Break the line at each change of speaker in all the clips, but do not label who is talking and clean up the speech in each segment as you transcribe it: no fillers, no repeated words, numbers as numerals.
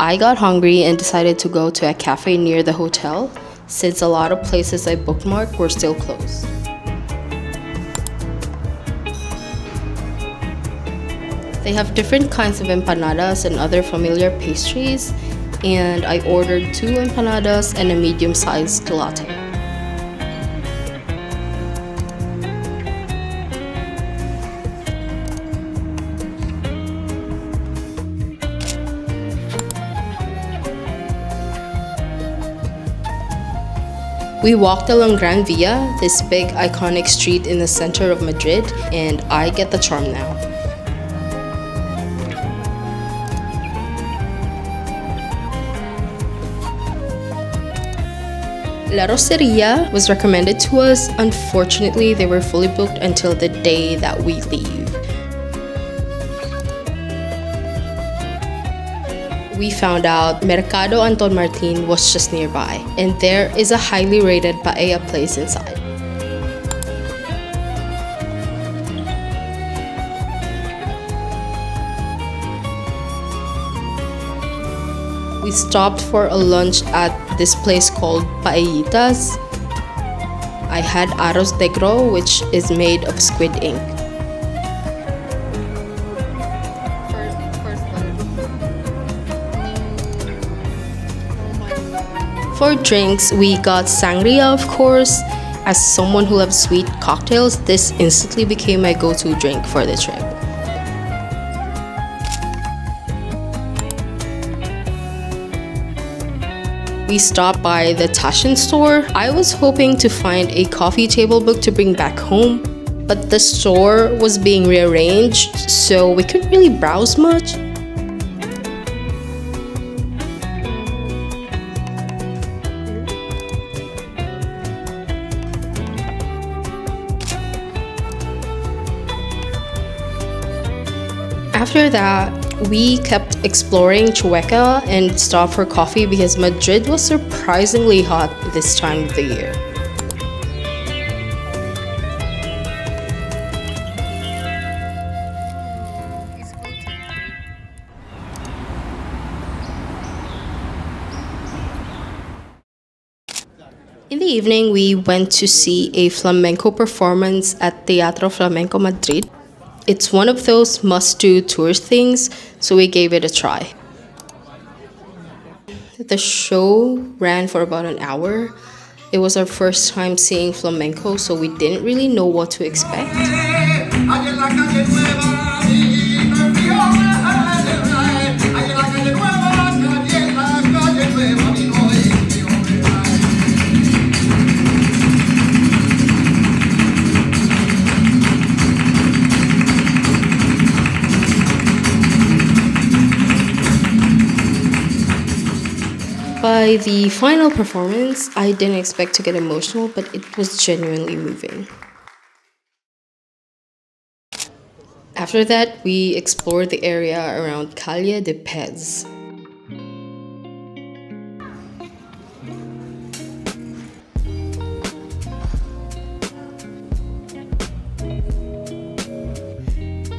I got hungry and decided to go to a cafe near the hotel since a lot of places I bookmarked were still closed. They have different kinds of empanadas and other familiar pastries, and I ordered 2 empanadas and a medium-sized latte. We walked along Gran Via, this big iconic street in the center of Madrid, and I get the charm now. La Roseria was recommended to us. Unfortunately, they were fully booked until the day that we leave. We found out Mercado Anton Martin was just nearby, and there is a highly rated paella place inside. We stopped for a lunch at this place called Paellitas. I had arroz negro, which is made of squid ink. For drinks, we got sangria, of course. As someone who loves sweet cocktails, this instantly became my go-to drink for the trip. We stopped by the Taschen store. I was hoping to find a coffee table book to bring back home, but the store was being rearranged, so we couldn't really browse much. After that, we kept exploring Chueca and stopped for coffee because Madrid was surprisingly hot this time of the year. In the evening, we went to see a flamenco performance at Teatro Flamenco Madrid. It's one of those must-do tourist things, so we gave it a try. The show ran for about an hour. It was our first time seeing flamenco, so we didn't really know what to expect. By the final performance, I didn't expect to get emotional, but it was genuinely moving. After that, we explored the area around Calle de Pez.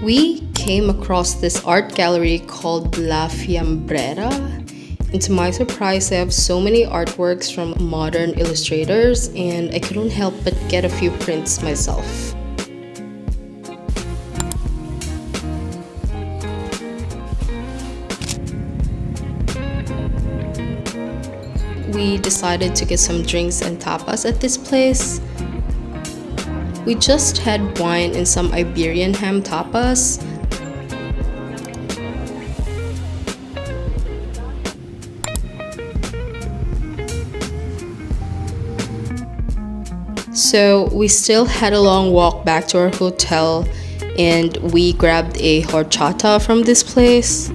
We came across this art gallery called La Fiambrera. And to my surprise, they have so many artworks from modern illustrators, and I couldn't help but get a few prints myself. We decided to get some drinks and tapas at this place. We just had wine and some Iberian ham tapas. So we still had a long walk back to our hotel and we grabbed a horchata from this place.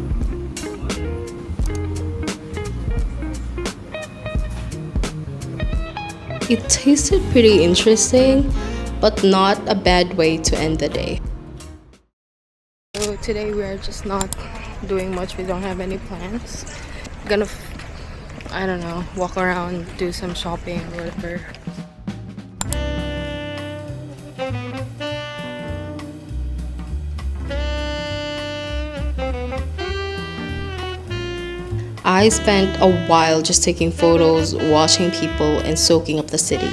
It tasted pretty interesting, but not a bad way to end the day. So today we are just not doing much. We don't have any plans. Gonna, I don't know, walk around, do some shopping, whatever. I spent a while just taking photos, watching people, and soaking up the city.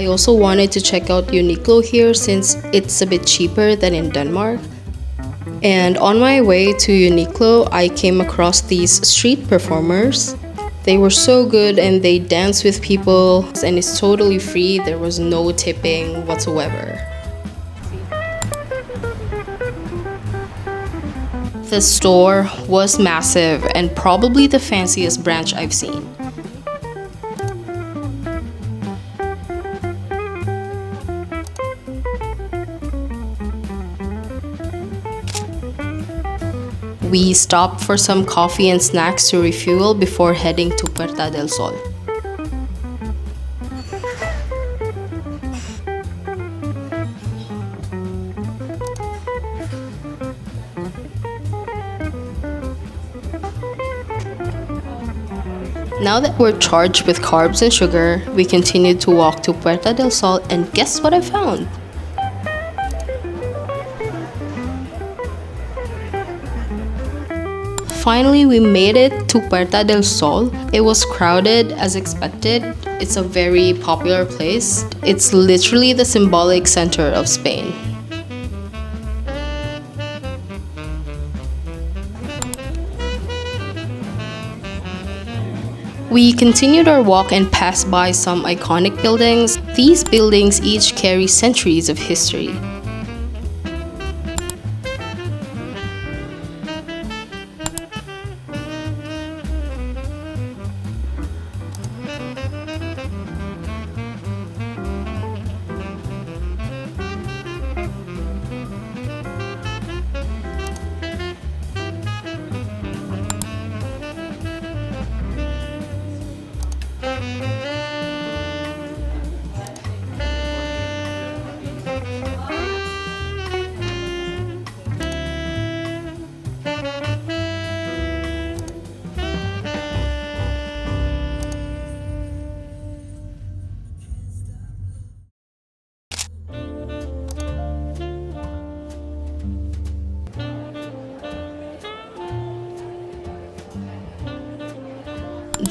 I also wanted to check out Uniqlo here since it's a bit cheaper than in Denmark. And on my way to Uniqlo, I came across these street performers. They were so good and they danced with people and it's totally free. There was no tipping whatsoever. The store was massive and probably the fanciest branch I've seen. We stopped for some coffee and snacks to refuel before heading to Puerta del Sol. Now that we're charged with carbs and sugar, we continued to walk to Puerta del Sol and guess what I found? Finally, we made it to Puerta del Sol. It was crowded as expected. It's a very popular place. It's literally the symbolic center of Spain. We continued our walk and passed by some iconic buildings. These buildings each carry centuries of history.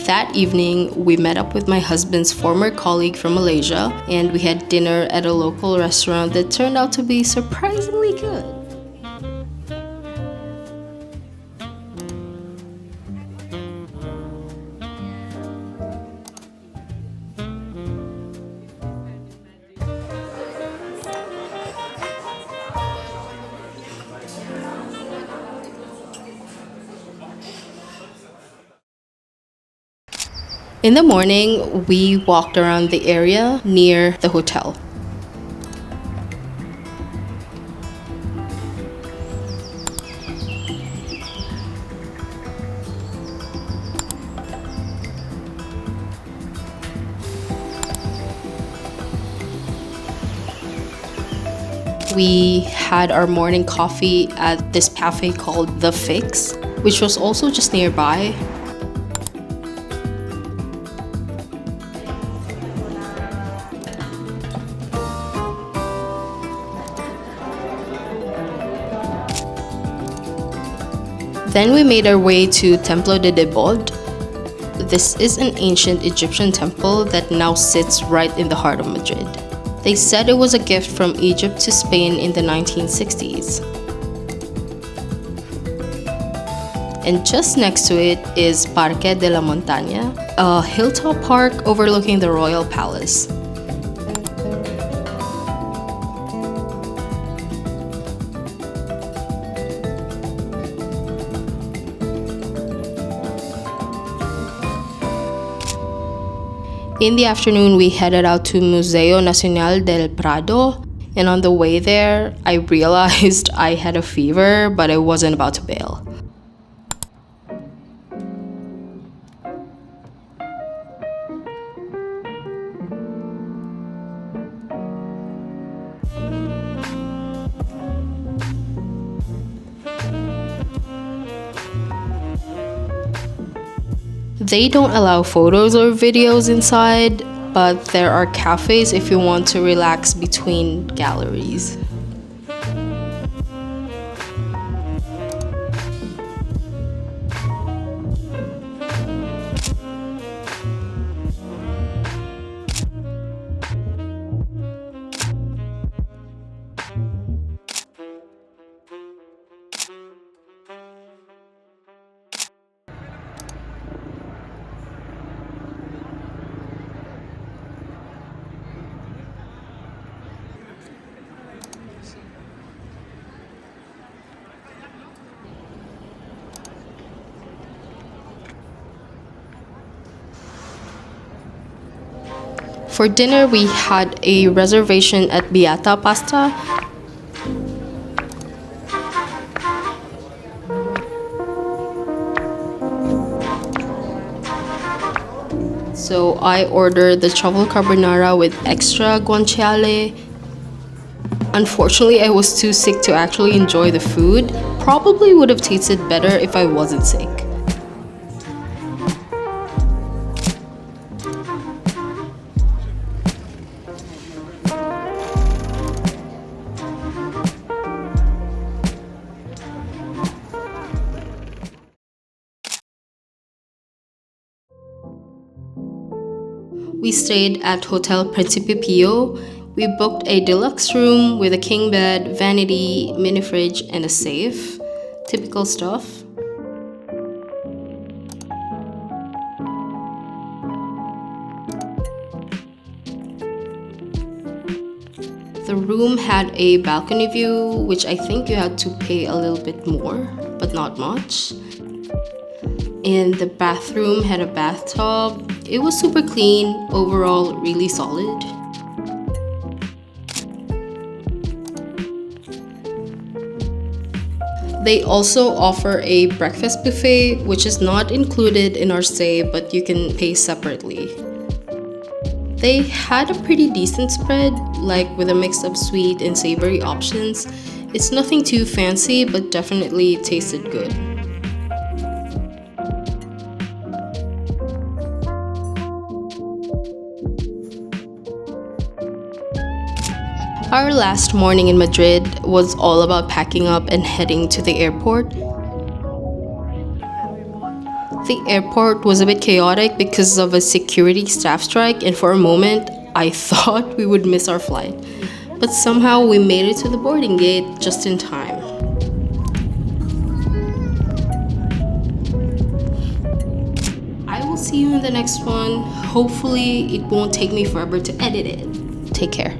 That evening, we met up with my husband's former colleague from Malaysia and we had dinner at a local restaurant that turned out to be surprisingly good. In the morning, we walked around the area near the hotel. We had our morning coffee at this cafe called The Fix, which was also just nearby. Then we made our way to Templo de Debod. This is an ancient Egyptian temple that now sits right in the heart of Madrid. They said it was a gift from Egypt to Spain in the 1960s. And just next to it is Parque de la Montaña, a hilltop park overlooking the royal palace. In the afternoon, we headed out to Museo Nacional del Prado, and on the way there, I realized I had a fever, but I wasn't about to bail. They don't allow photos or videos inside, but there are cafes if you want to relax between galleries. For dinner, we had a reservation at Beata Pasta. So I ordered the truffle carbonara with extra guanciale. Unfortunately, I was too sick to actually enjoy the food. Probably would have tasted better if I wasn't sick. We stayed at Hotel Principe Pio. We booked a deluxe room with a king bed, vanity, mini fridge, and a safe. Typical stuff. The room had a balcony view, which I think you had to pay a little bit more, but not much. And the bathroom had a bathtub. It was super clean, overall really solid. They also offer a breakfast buffet, which is not included in our stay, but you can pay separately. They had a pretty decent spread, like with a mix of sweet and savory options. It's nothing too fancy, but definitely tasted good. Our last morning in Madrid was all about packing up and heading to the airport. The airport was a bit chaotic because of a security staff strike, and for a moment, I thought we would miss our flight. But somehow we made it to the boarding gate just in time. I will see you in the next one. Hopefully, it won't take me forever to edit it. Take care.